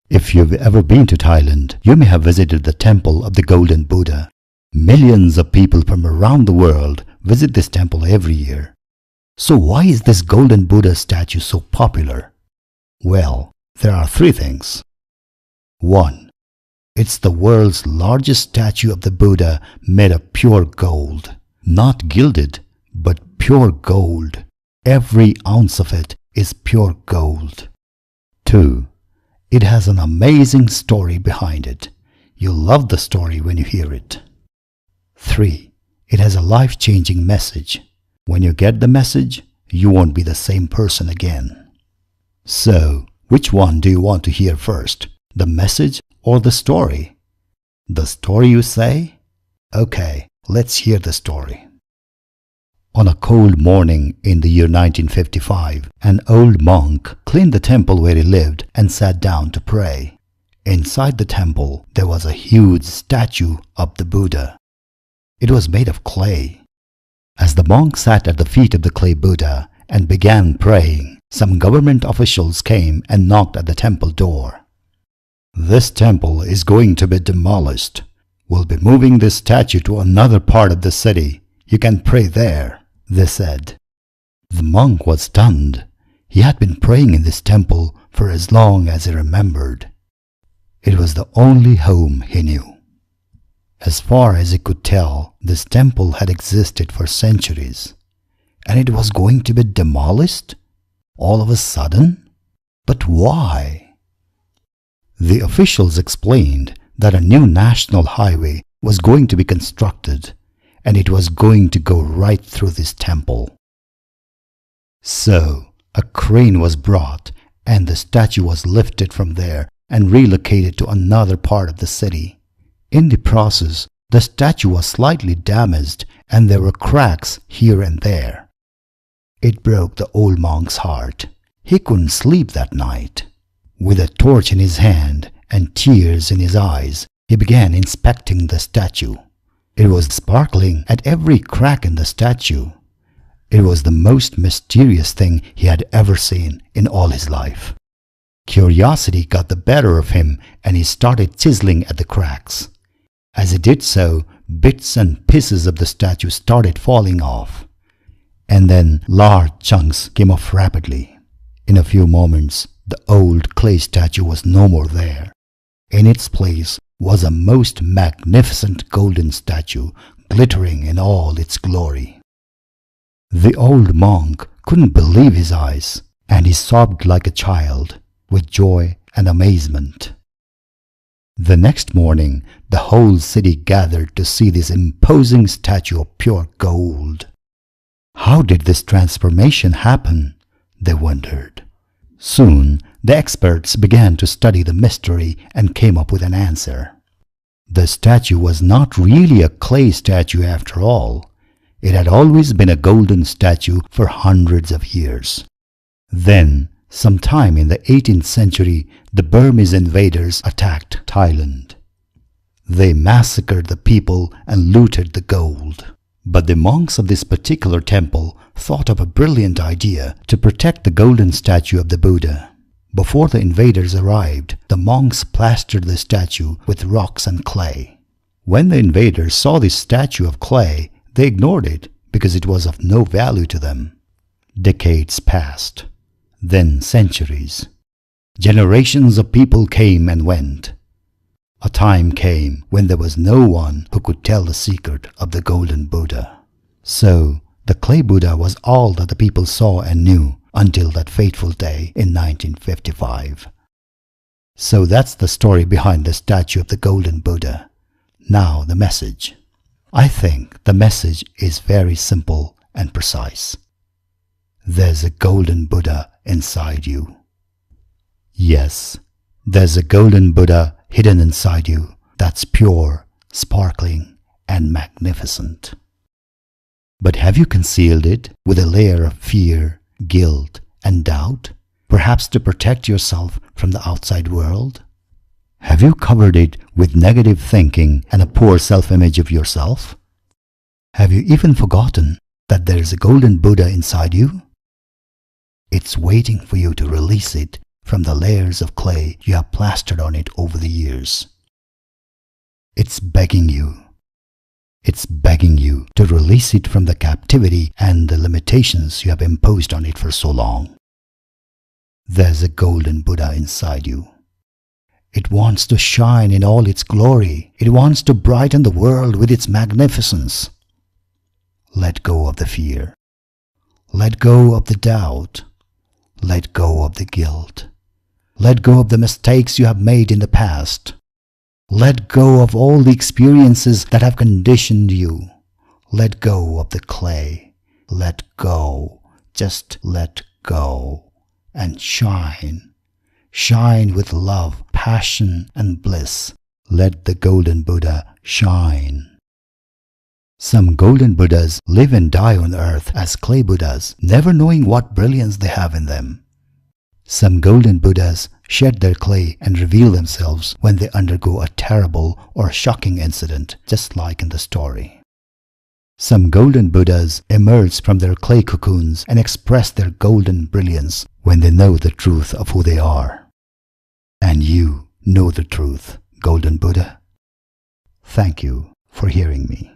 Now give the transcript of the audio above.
If you've ever been to Thailand, you may have visited the temple of the Golden Buddha. Millions of people from around the world visit this temple every year. So why is this Golden Buddha statue so popular? Well, there are three things. 1. It's the world's largest statue of the Buddha made of pure gold. Not gilded, but pure gold. Every ounce of it is pure gold. 2. It has an amazing story behind it. You'll love the story when you hear it. 3. It has a life-changing message. When you get the message, you won't be the same person again. So, which one do you want to hear first? The message or the story? The story, you say? Okay, let's hear the story. On a cold morning in the year 1955, an old monk cleaned the temple where he lived and sat down to pray. Inside the temple, there was a huge statue of the Buddha. It was made of clay. As the monk sat at the feet of the clay Buddha and began praying, some government officials came and knocked at the temple door. "This temple is going to be demolished. We'll be moving this statue to another part of the city. You can pray there," they said. The monk was stunned. He had been praying in this temple for as long as he remembered. It was the only home he knew. As far as he could tell, this temple had existed for centuries, and it was going to be demolished all of a sudden? But why? The officials explained that a new national highway was going to be constructed, and it was going to go right through this temple. So, a crane was brought, and the statue was lifted from there and relocated to another part of the city. In the process, the statue was slightly damaged and there were cracks here and there. It broke the old monk's heart. He couldn't sleep that night. With a torch in his hand and tears in his eyes, he began inspecting the statue. It was sparkling at every crack in the statue. It was the most mysterious thing he had ever seen in all his life. Curiosity got the better of him and he started chiseling at the cracks. As he did so, bits and pieces of the statue started falling off. And then large chunks came off rapidly. In a few moments, the old clay statue was no more there. In its place was a most magnificent golden statue, glittering in all its glory. The old monk couldn't believe his eyes, and he sobbed like a child, with joy and amazement. The next morning, the whole city gathered to see this imposing statue of pure gold. How did this transformation happen? They wondered. Soon, the experts began to study the mystery and came up with an answer. The statue was not really a clay statue after all. It had always been a golden statue for hundreds of years. Then, sometime in the 18th century, the Burmese invaders attacked Thailand. They massacred the people and looted the gold. But the monks of this particular temple thought of a brilliant idea to protect the golden statue of the Buddha. Before the invaders arrived, the monks plastered the statue with rocks and clay. When the invaders saw this statue of clay, they ignored it because it was of no value to them. Decades passed. Then centuries. Generations of people came and went. A time came when there was no one who could tell the secret of the Golden Buddha. So, the clay Buddha was all that the people saw and knew until that fateful day in 1955. So that's the story behind the statue of the Golden Buddha. Now the message. I think the message is very simple and precise. There's a Golden Buddha inside you. Yes, there's a Golden Buddha hidden inside you that's pure, sparkling, and magnificent. But have you concealed it with a layer of fear, guilt, and doubt, perhaps to protect yourself from the outside world? Have you covered it with negative thinking and a poor self-image of yourself? Have you even forgotten that there is a Golden Buddha inside you? It's waiting for you to release it from the layers of clay you have plastered on it over the years. It's begging you to release it from the captivity and the limitations you have imposed on it for so long. There's a golden Buddha inside you. It wants to shine in all its glory. It wants to brighten the world with its magnificence. Let go of the fear. Let go of the doubt. Let go of the guilt. Let go of the mistakes you have made in the past. Let go of all the experiences that have conditioned you. Let go of the clay. Let go. Just let go. And shine. Shine with love, passion, and bliss. Let the golden Buddha shine. Some golden Buddhas live and die on earth as clay Buddhas, never knowing what brilliance they have in them. Some golden Buddhas shed their clay and reveal themselves when they undergo a terrible or shocking incident, just like in the story. Some golden Buddhas emerge from their clay cocoons and express their golden brilliance when they know the truth of who they are. And you know the truth, golden Buddha. Thank you for hearing me.